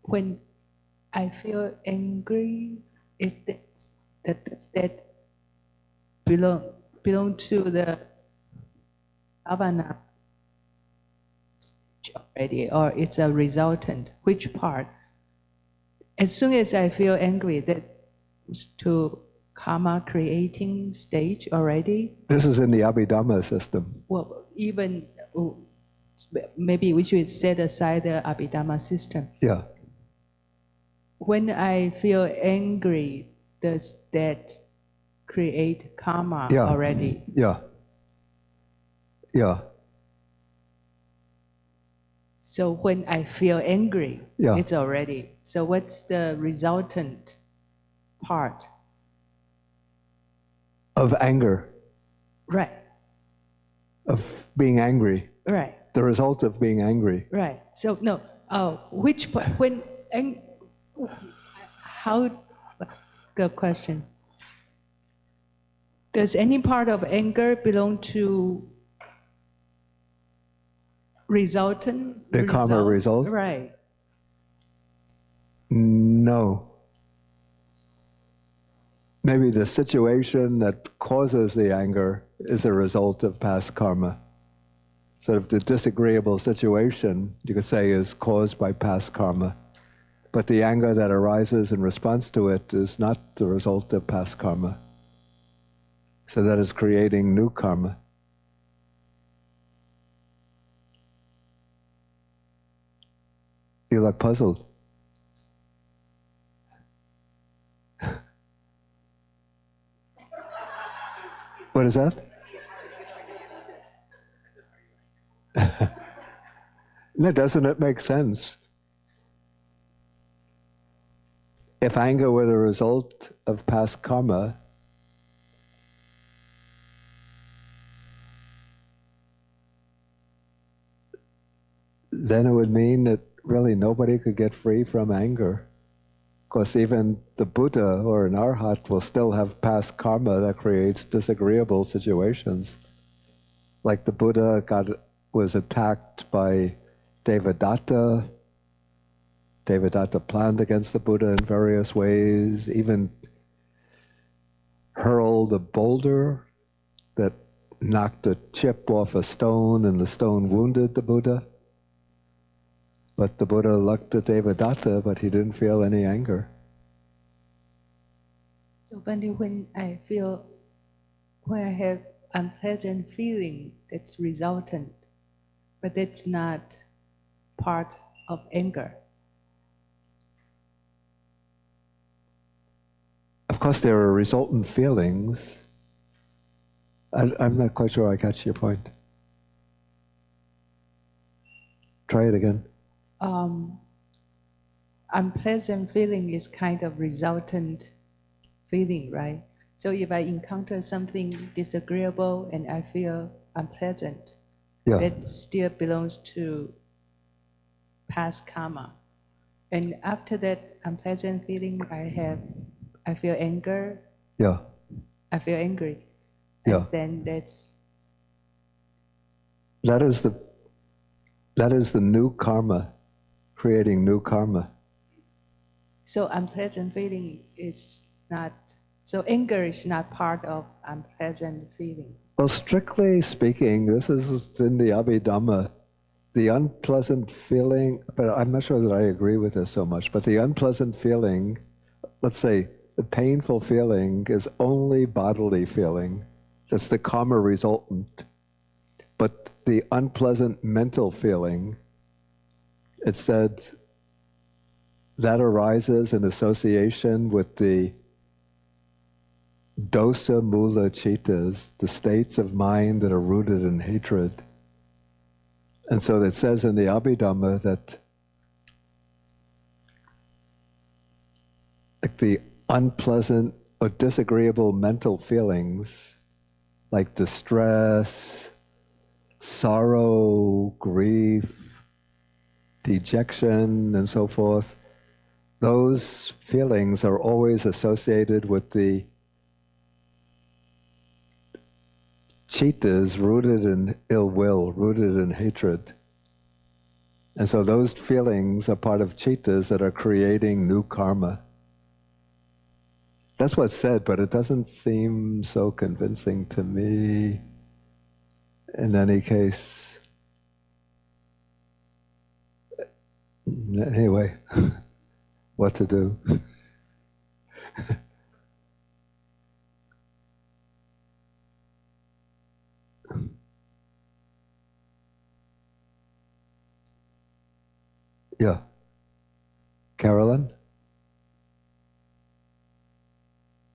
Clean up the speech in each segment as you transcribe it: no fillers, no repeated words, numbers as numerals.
When I feel angry, is that belong to the bhavana already, or it's a resultant? Which part? As soon as I feel angry, that's to karma creating stage already. This is in the Abhidhamma system. Well, even maybe we should set aside the Abhidhamma system. Yeah. When I feel angry, does that create karma already? Yeah. Yeah. So when I feel angry, yeah. it's already. So what's the resultant part? Of anger. Right. Of being angry. Right. The result of being angry. Right. So no. Which part? When how? Good question. Does any part of anger belong to resultant? The karma result? Right. No. Maybe the situation that causes the anger is a result of past karma. So the disagreeable situation, you could say, is caused by past karma. But the anger that arises in response to it is not the result of past karma. So that is creating new karma. You look puzzled. What is that? No, doesn't it make sense? If anger were the result of past karma, then it would mean that really nobody could get free from anger. Of course, even the Buddha or an Arhat will still have past karma that creates disagreeable situations. Like the Buddha was attacked by Devadatta. Devadatta planned against the Buddha in various ways, even hurled a boulder that knocked a chip off a stone, and the stone wounded the Buddha. But the Buddha looked at Devadatta, but he didn't feel any anger. So when I have unpleasant feeling, that's resultant, but that's not part of anger. Of course, there are resultant feelings. I'm not quite sure I catch your point. Try it again. Unpleasant feeling is kind of resultant feeling, right? So if I encounter something disagreeable and I feel unpleasant, that still belongs to past karma. And after that unpleasant feeling, I feel anger. Yeah. I feel angry. And then that is the new karma, creating new karma. So unpleasant feeling is not, so anger is not part of unpleasant feeling. Well, strictly speaking, this is in the Abhidhamma, the unpleasant feeling, but I'm not sure that I agree with this so much, but the unpleasant feeling, let's say, the painful feeling is only bodily feeling. That's the karma resultant. But the unpleasant mental feeling, it said, that arises in association with the dosa mula chittas, the states of mind that are rooted in hatred. And so it says in the Abhidhamma that the unpleasant or disagreeable mental feelings like distress, sorrow, grief, dejection, and so forth, those feelings are always associated with the chittas rooted in ill will, rooted in hatred. And so those feelings are part of cittas that are creating new karma. That's what's said, but it doesn't seem so convincing to me in any case. Anyway, what to do? Yeah. Carolyn?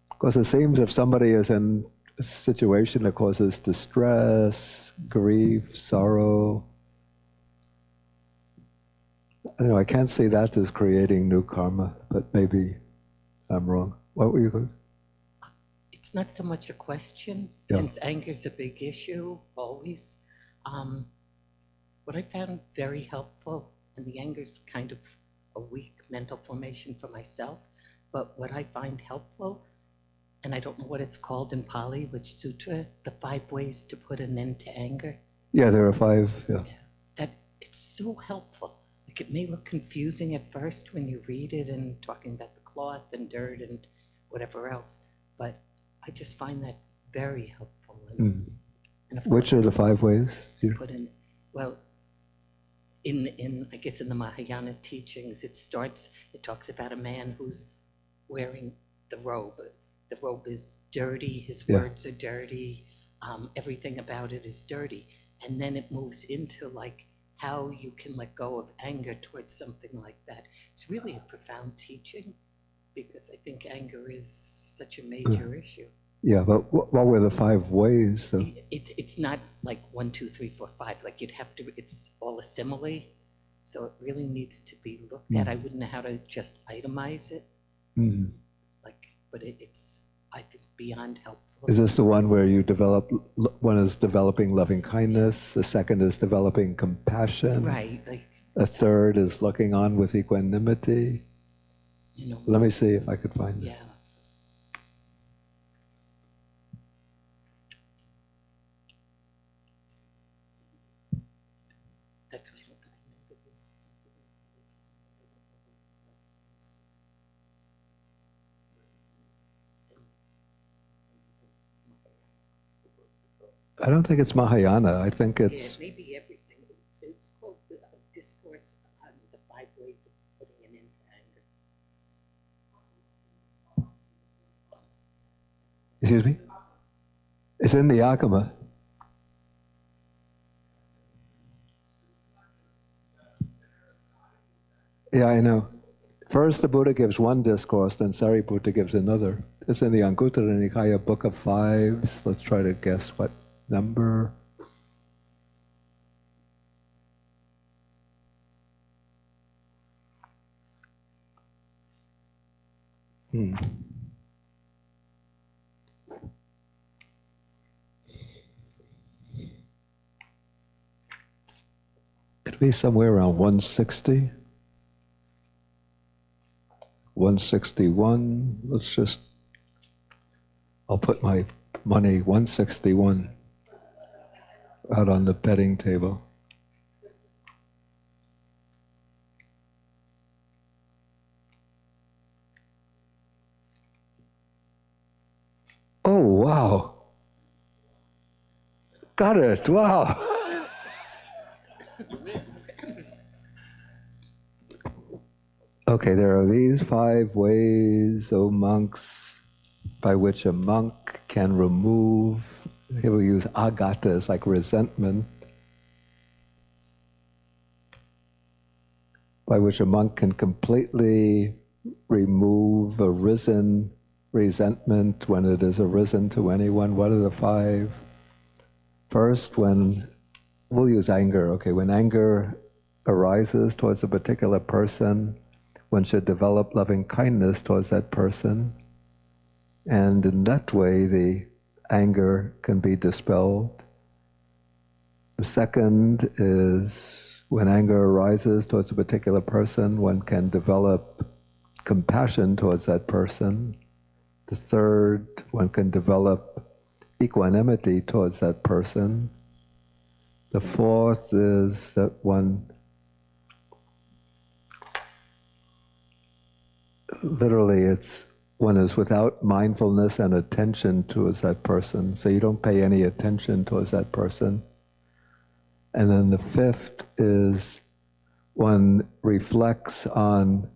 Because it seems if somebody is in a situation that causes distress, grief, sorrow, I don't know, I can't see that as creating new karma, but maybe I'm wrong. What were you going? It's not so much a question, Yeah. since anger is a big issue, always. What I found very helpful, and the anger is kind of a weak mental formation for myself, but what I find helpful, and I don't know what it's called in Pali, which sutra, the 5 ways to put an end to anger. Yeah, there are 5, yeah. That it's so helpful. Like, it may look confusing at first when you read it and talking about the cloth and dirt and whatever else, but I just find that very helpful. And of Which course, are the 5 ways? put in, well, in I guess in the Mahayana teachings, it talks about a man who's wearing the robe. The robe is dirty, his words are dirty, everything about it is dirty. And then it moves into like how you can let go of anger towards something like that. It's really a profound teaching, because I think anger is such a major issue. Yeah, but what were the 5 ways? So? It's not like 1, 2, 3, 4, 5. Like, you'd have to, it's all a simile. So it really needs to be looked at. I wouldn't know how to just itemize it. Like, but it's, I think, beyond helpful. Is this the one where you develop, one is developing loving kindness, the second is developing compassion, Right, like, a third is looking on with equanimity? you know. Let me see if I could find it. Yeah. That's what I don't know. I don't think it's Mahayana. I think Yeah, it's, maybe everything. It's called the Discourse on the 5 ways of putting an end to anger. excuse me? It's in the Agama. Yeah, I know. First, the Buddha gives one discourse, then Sariputta gives another. It's in the Anguttara Nikaya, Book of Fives. Let's try to guess what number. It'd be somewhere around 160. 161. Let's just, I'll put my money 161 out on the betting table. Oh, wow. Got it. Wow. Okay, there are these 5 ways, O monks, by which a monk can remove, here we use agatas, like resentment, by which a monk can completely remove arisen resentment when it has arisen to anyone. What are the 5? First, when, we'll use anger, okay, when anger arises towards a particular person, one should develop loving kindness towards that person, and in that way the anger can be dispelled. The second is when anger arises towards a particular person, one can develop compassion towards that person. The third, one can develop equanimity towards that person. The fourth is that one literally it's one is without mindfulness and attention towards that person. So you don't pay any attention towards that person. And then the fifth is one reflects on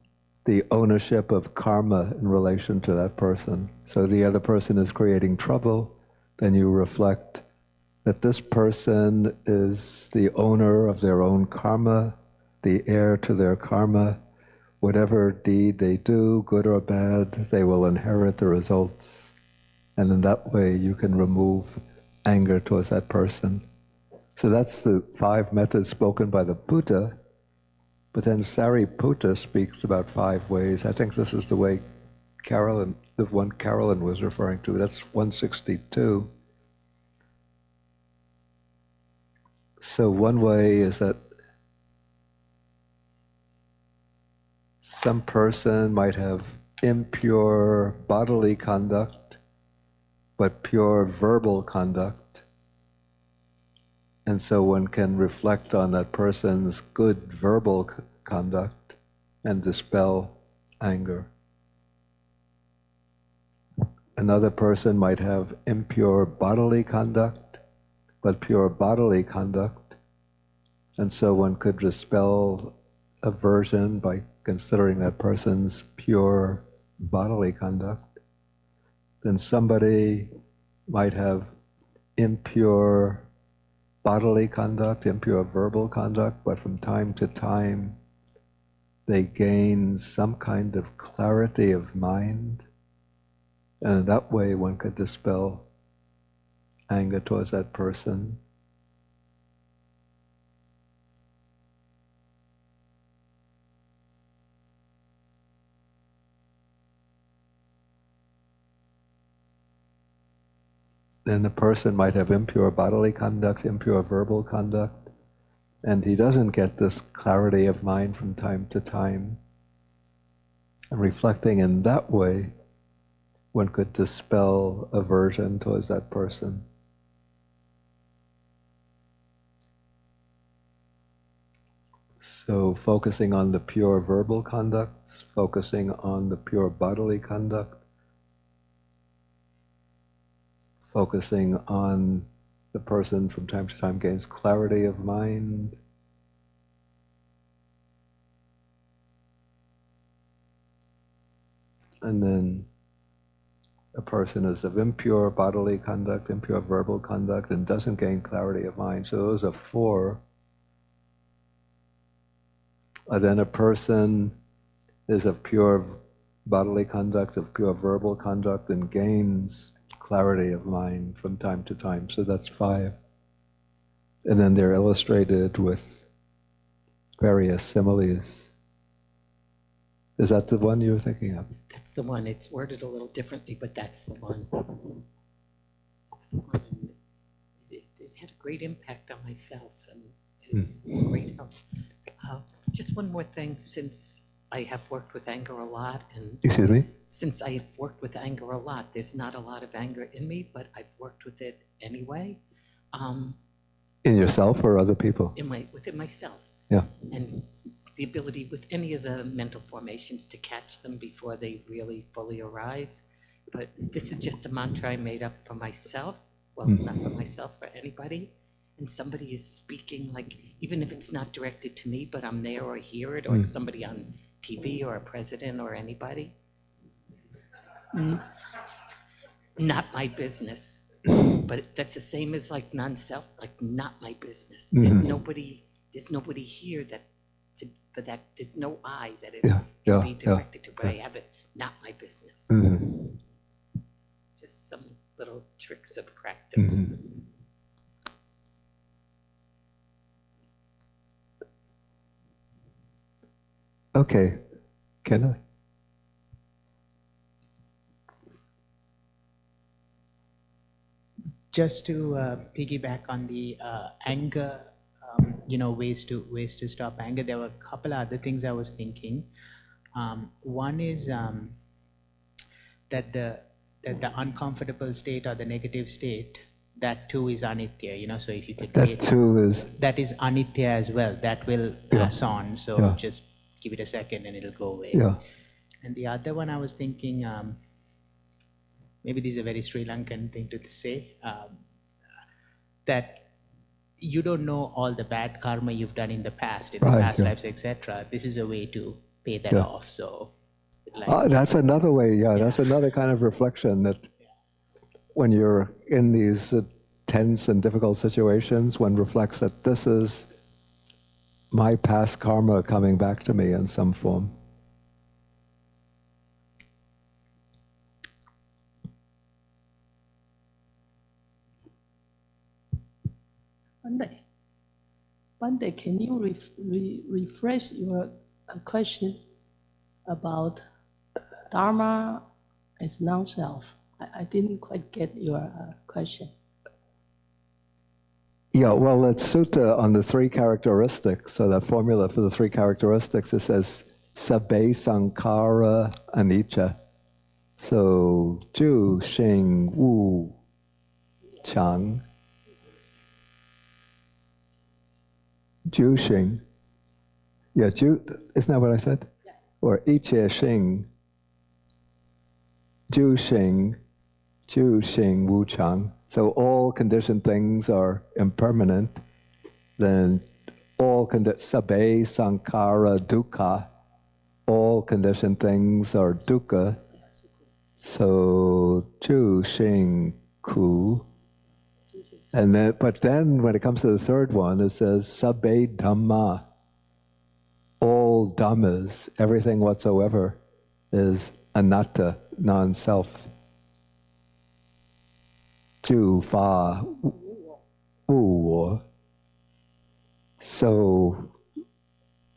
the ownership of karma in relation to that person. So the other person is creating trouble, then you reflect that this person is the owner of their own karma, the heir to their karma. Whatever deed they do, good or bad, they will inherit the results. And in that way you can remove anger towards that person. So that's the 5 methods spoken by the Buddha. But then Sariputta speaks about 5 ways. I think this is the way Carolyn, the one Carolyn was referring to. That's 162. So one way is that some person might have impure bodily conduct, but pure verbal conduct. And so one can reflect on that person's good verbal conduct and dispel anger. Another person might have impure bodily conduct, but pure bodily conduct. And so one could dispel aversion by considering that person's pure bodily conduct. Then somebody might have impure bodily conduct, impure verbal conduct, but from time to time they gain some kind of clarity of mind, and in that way one could dispel anger towards that person. Then the person might have impure bodily conduct, impure verbal conduct, and he doesn't get this clarity of mind from time to time. And reflecting in that way, one could dispel aversion towards that person. So focusing on the pure verbal conduct, focusing on the pure bodily conduct, focusing on the person from time to time gains clarity of mind. And then a person is of impure bodily conduct, impure verbal conduct, and doesn't gain clarity of mind. So those are 4. And then a person is of pure bodily conduct, of pure verbal conduct, and gains clarity of mind from time to time. So that's 5. And then they're illustrated with various similes. Is that the one you're thinking of? That's the one. It's worded a little differently, but that's the one. That's the one. It had a great impact on myself, and it's great help. Just one more thing, since I have worked with anger a lot, and Excuse me? since I have worked with anger a lot, there's not a lot of anger in me, but I've worked with it anyway. In yourself or other people? Within myself. Yeah. And the ability with any of the mental formations to catch them before they really fully arise. But this is just a mantra I made up for myself. Well, not for myself, for anybody. And somebody is speaking, like, even if it's not directed to me, but I'm there or hear it, or somebody on TV or a president or anybody. Not my business. But that's the same as like non-self, like not my business. There's nobody here that there's no I that it can be directed to, but I have it, not my business. Just some little tricks of practice. Okay, can I? Just to piggyback on the anger, ways to stop anger. There were a couple other things I was thinking. One is that the uncomfortable state or the negative state, that too is anitya. So if you could That too is. that is anitya as well. That will pass on. So just give it a second and it'll go away. Yeah. And the other one I was thinking, maybe this is a very Sri Lankan thing to say, that you don't know all the bad karma you've done in the past, in the past lives, etc. This is a way to pay that off. So, that's another way. That's another kind of reflection that when you're in these tense and difficult situations, one reflects that this is my past karma coming back to me in some form. One day, can you rephrase your question about Dharma as non-self? I didn't quite get your question. Yeah, well, it's Sutta on the three characteristics. So that formula for the three characteristics, it says sabbe sankhara anicca. So ju, shing, wu, chang. Ju, shing. Yeah, ju, isn't that what I said? Yeah. Or ichie shing. Ju, shing, wu, chang. So all conditioned things are impermanent. Then all sabbe sankhara dukkha. All conditioned things are dukkha. So ju, shing, ku. And then, but then when it comes to the third one, it says sabbe Dhamma. All dhammas, everything whatsoever, is anatta, non-self. Ju, fa, wu. So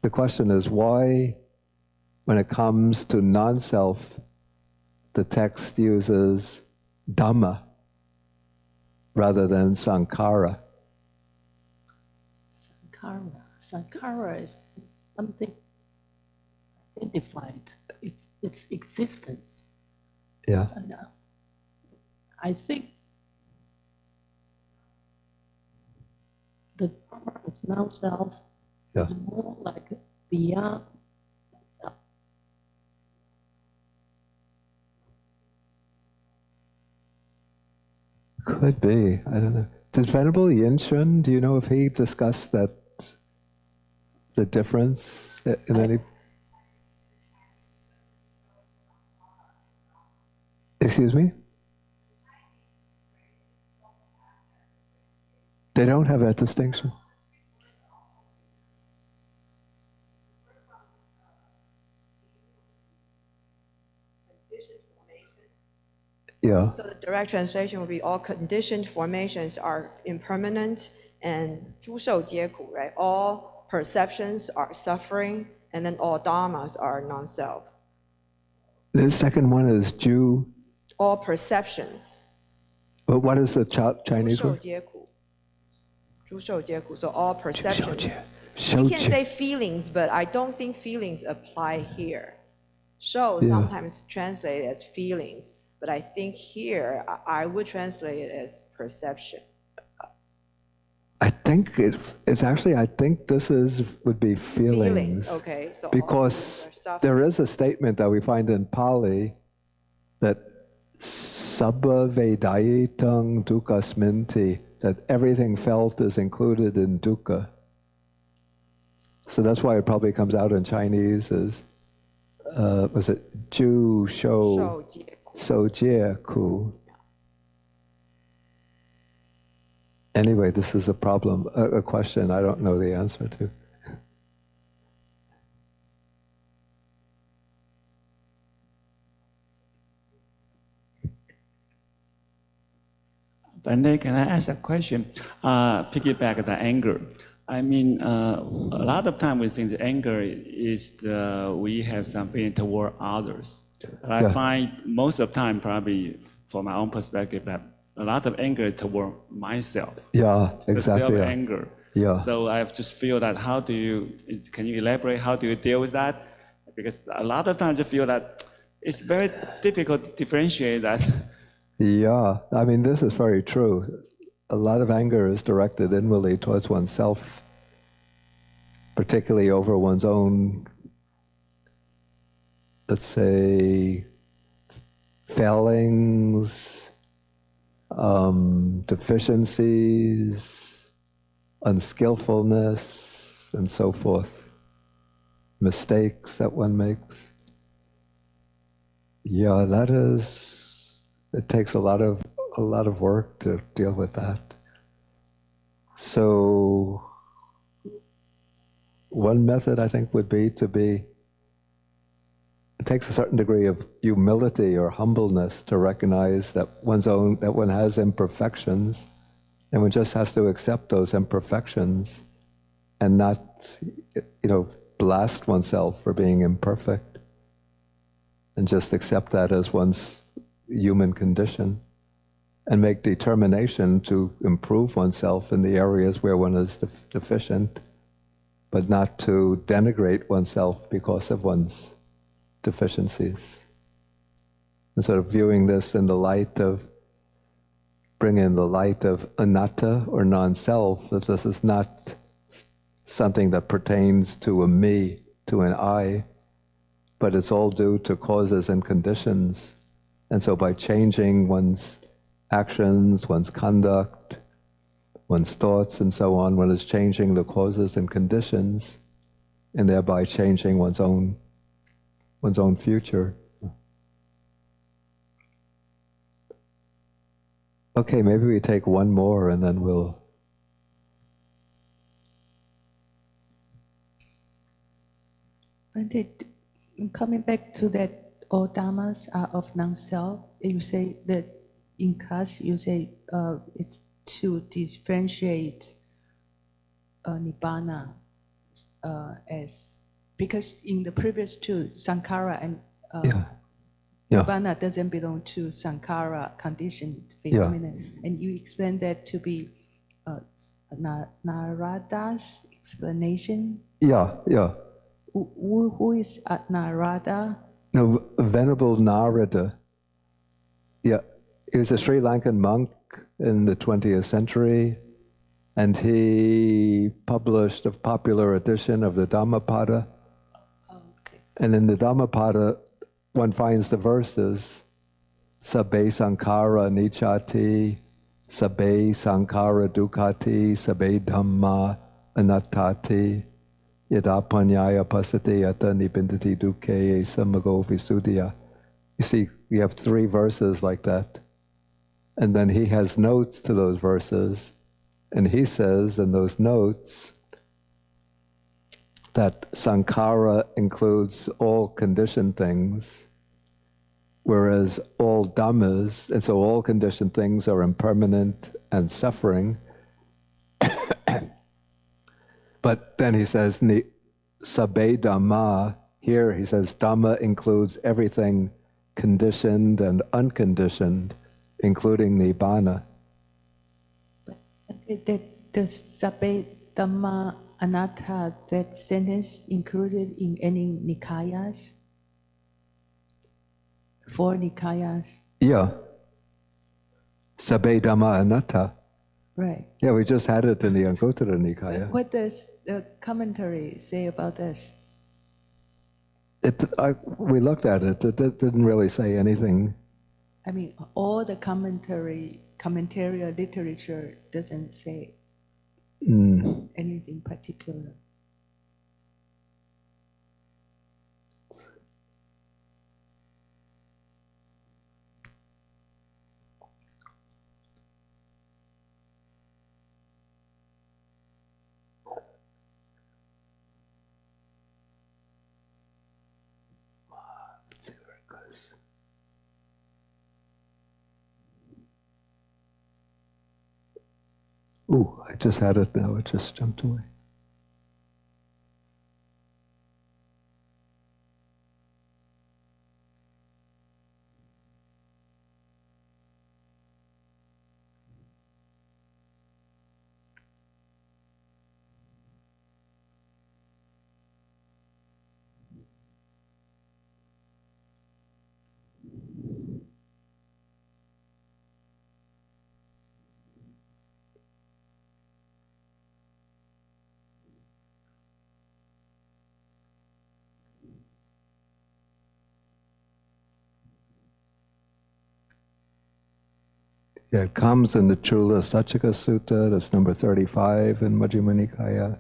the question is why, when it comes to non-self, the text uses Dhamma rather than sankhara. Sankhara is something identified. Its existence. Yeah. And, I think the Dharma is non-self is more like beyond self. Could be. I don't know. Did Venerable Yinshun, do you know if he discussed that, the difference in any? Excuse me? They don't have that distinction. Yeah. So the direct translation would be all conditioned formations are impermanent and 诸受皆苦, right? All perceptions are suffering and then all dhammas are non-self. The second one is Ju. All perceptions. But what is the Chinese 诸受 word? 皆苦. 诸受皆苦. So all perceptions. Shou We can jie. say feelings, but I don't think feelings apply here. Shou Yeah. sometimes translated as feelings, but I think here I would translate it as perception. I think it's actually, I think this would be feelings. Okay. So all because feelings are suffering. there is a statement that we find in Pali that sabba vedayitam dukkasminti, that everything felt is included in dukkha. So that's why it probably comes out in Chinese as, was it Ju Shou So Jie Ku? Anyway, this is a problem, a question I don't know the answer to. Bande, can I ask a question? Piggyback the anger. I mean, a lot of time we think the anger is we have something toward others. But I find most of the time, probably from my own perspective, that a lot of anger is toward myself. Yeah, exactly. The self-anger. Yeah. So I just feel that can you elaborate, how do you deal with that? Because a lot of times I feel that it's very difficult to differentiate that. Yeah, I mean, this is very true. A lot of anger is directed inwardly towards oneself, particularly over one's own let's say, failings, deficiencies, unskillfulness, and so forth, mistakes that one makes. Yeah, it takes a lot of work to deal with that. So one method, I think, would be it takes a certain degree of humility or humbleness to recognize that one has imperfections, and one just has to accept those imperfections and not, blast oneself for being imperfect, and just accept that as one's human condition, and make determination to improve oneself in the areas where one is deficient, but not to denigrate oneself because of one's deficiencies. And sort of viewing this in the light of, bringing the light of anatta, or non-self, that this is not something that pertains to a me, to an I, but it's all due to causes and conditions. And so by changing one's actions, one's conduct, one's thoughts, and so on, one is changing the causes and conditions, and thereby changing one's own future. Okay, maybe we take one more and then we'll... Coming back to that, all dhammas are of non-self. You say that in class, you say it's to differentiate nibbana as, because in the previous two, sankhara and nibbana doesn't belong to sankhara, conditioned phenomenon. And you explain that to be Narada's explanation. Yeah. Who is Narada? No, Venerable Narada. Yeah, he was a Sri Lankan monk in the 20th century, and he published a popular edition of the Dhammapada. Okay. And in the Dhammapada, one finds the verses, Sabbe Sankhara Nichati, Sabbe Sankhara Dukkati, Sabbe Dhamma Anattati, Yada Panyaya Pasate Yata Nibindati Dukke Samago Visuddhya. You see, you have 3 verses like that. And then he has notes to those verses, and he says in those notes that sankhara includes all conditioned things, whereas all dhammas, and so all conditioned things are impermanent and suffering. But then he says, sabbe dhamma, here he says dhamma includes everything conditioned and unconditioned, including nibbana. Does sabbe dhamma anatta, that sentence included in any nikayas? 4 nikayas? Yeah. Sabbe dhamma anatta. Right. Yeah, we just had it in the Anguttara Nikaya. What does the commentary say about this? We looked at it. It didn't really say anything. I mean, all the commentary or literature doesn't say anything particular. Let's see where it goes. Ooh, I just had it now. It just jumped away. Yeah, it comes in the Chula Sachika Sutta, that's number 35 in Majjhima Nikaya.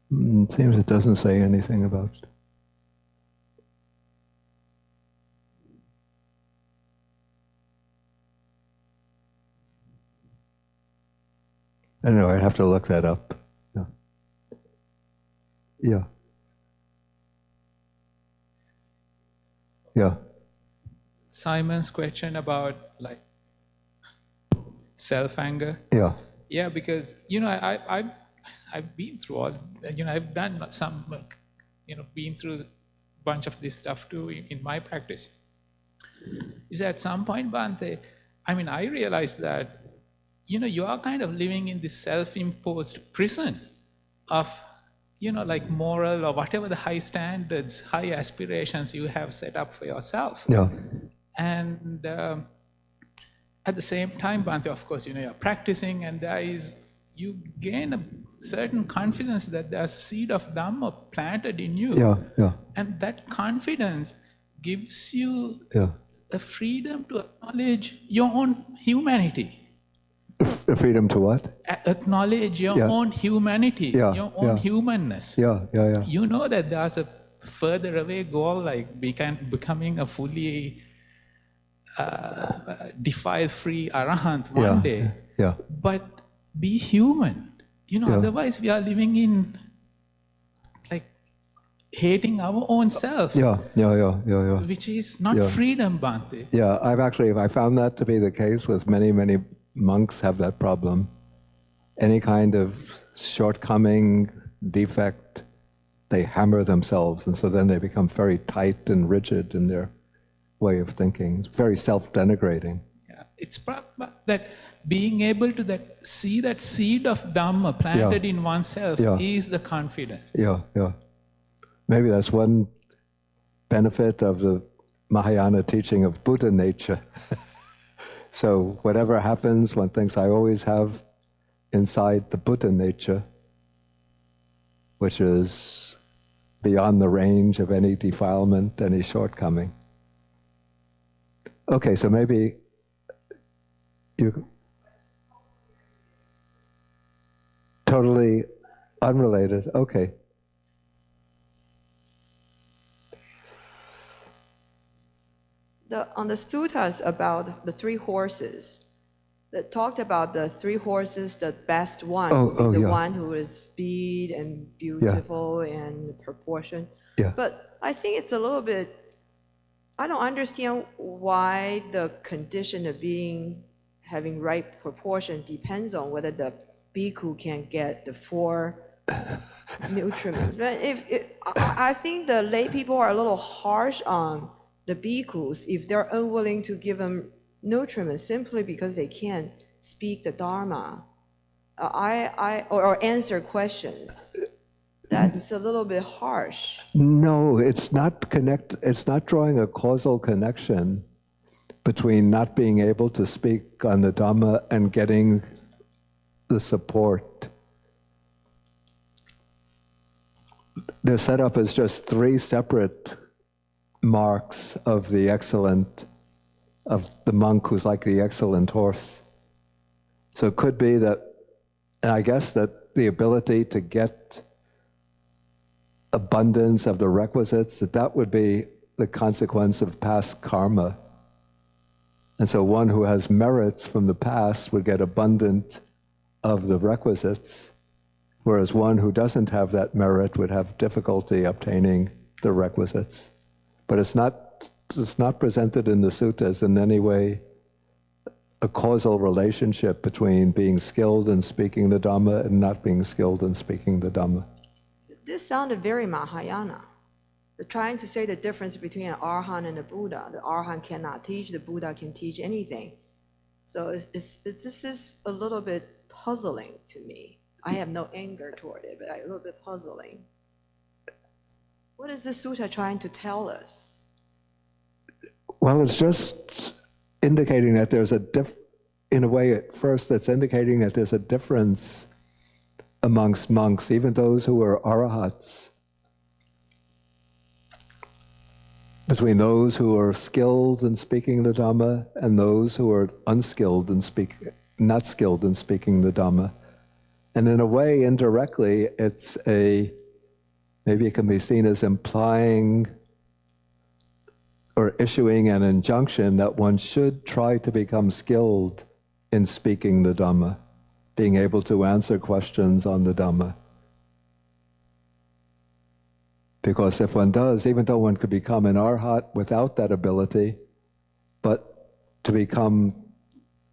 It seems it doesn't say anything about it. I don't know, I'd have to look that up. Yeah. Yeah. Yeah. Simon's question about like self-anger. Yeah. Yeah, because, I've been through all, I've done some, been through a bunch of this stuff too in my practice. Is at some point, Bhante, I realized that, you are kind of living in this self-imposed prison of, like moral or whatever the high standards, high aspirations you have set up for yourself. Yeah. And at the same time, Bhante, of course, you're practicing, and you gain a certain confidence that there's a seed of Dhamma planted in you. Yeah. Yeah. And that confidence gives you Yeah. a freedom to acknowledge your own humanity. The freedom to what? Acknowledge your Yeah. own humanity, Yeah, your own yeah. humanness. Yeah. Yeah. Yeah. You know that there's a further away goal, like becoming a fully defile-free arahant one day. Yeah. But be human. Otherwise we are living in like hating our own self, Yeah. Yeah. Yeah. Yeah. Yeah. which is not Yeah. freedom, Bhante. Yeah, I found that to be the case with many monks have that problem. Any kind of shortcoming, defect, they hammer themselves, and so then they become very tight and rigid in their way of thinking. It's very self-denigrating. Yeah. It's that being able to see that seed of Dhamma planted in oneself is the confidence. Yeah, yeah. Maybe that's one benefit of the Mahayana teaching of Buddha nature. So whatever happens, one thinks I always have inside the Buddha nature, which is beyond the range of any defilement, any shortcoming. Okay, so maybe you totally unrelated. Okay. On the suttas about the three horses, that talked about the three horses, the best one, the one who is speed and beautiful and proportion. Yeah. But I think it's a little bit, I don't understand why the condition of having right proportion depends on whether the bhikkhu can get the 4 nutriments. But I think the lay people are a little harsh on the bhikkhus if they're unwilling to give them nutriments simply because they can't speak the Dharma or answer questions. That's a little bit harsh. No, it's not it's not drawing a causal connection between not being able to speak on the Dhamma and getting the support. They're set up as just 3 separate marks of the monk who's like the excellent horse. So it could be that, and I guess that the ability to get abundance of the requisites, that would be the consequence of past karma. And so one who has merits from the past would get abundant of the requisites, whereas one who doesn't have that merit would have difficulty obtaining the requisites. But it's not presented in the suttas in any way a causal relationship between being skilled in speaking the Dhamma and not being skilled in speaking the Dhamma. This sounded very Mahayana. They're trying to say the difference between an Arahant and a Buddha. The Arahant cannot teach, the Buddha can teach anything. So this is a little bit puzzling to me. I have no anger toward it, but a little bit puzzling. What is this sutta trying to tell us? Well, it's just indicating that there's in a way, at first, it's indicating that there's a difference amongst monks, even those who are arahats, between those who are skilled in speaking the Dhamma and those who are unskilled in not skilled in speaking the Dhamma. And in a way, indirectly, maybe it can be seen as implying or issuing an injunction that one should try to become skilled in speaking the Dhamma, being able to answer questions on the Dhamma. Because if one does, even though one could become an arhat without that ability, but to become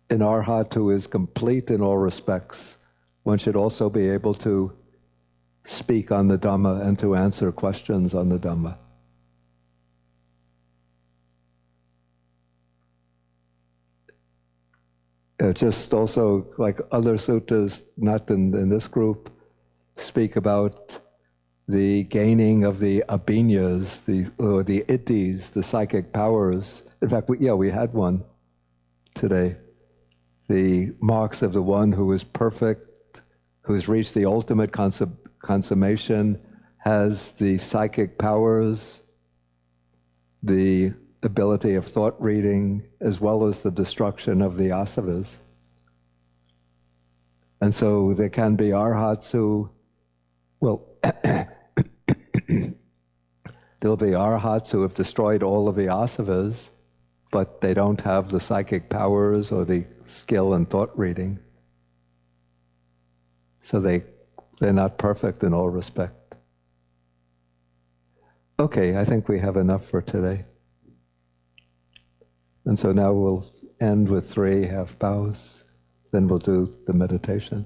an arhat who is complete in all respects, one should also be able to speak on the Dhamma and to answer questions on the Dhamma. Just also, like other suttas, not in this group, speak about the gaining of the abhinyas, or the ittis, the psychic powers. In fact, we had one today. The marks of the one who is perfect, who has reached the ultimate consummation, has the psychic powers, the ability of thought reading, as well as the destruction of the asavas. And so there can be arhats who, there'll be arhats who have destroyed all of the asavas, but they don't have the psychic powers or the skill in thought reading. So they're not perfect in all respect. Okay, I think we have enough for today. And so now we'll end with 3 half bows, then we'll do the meditation.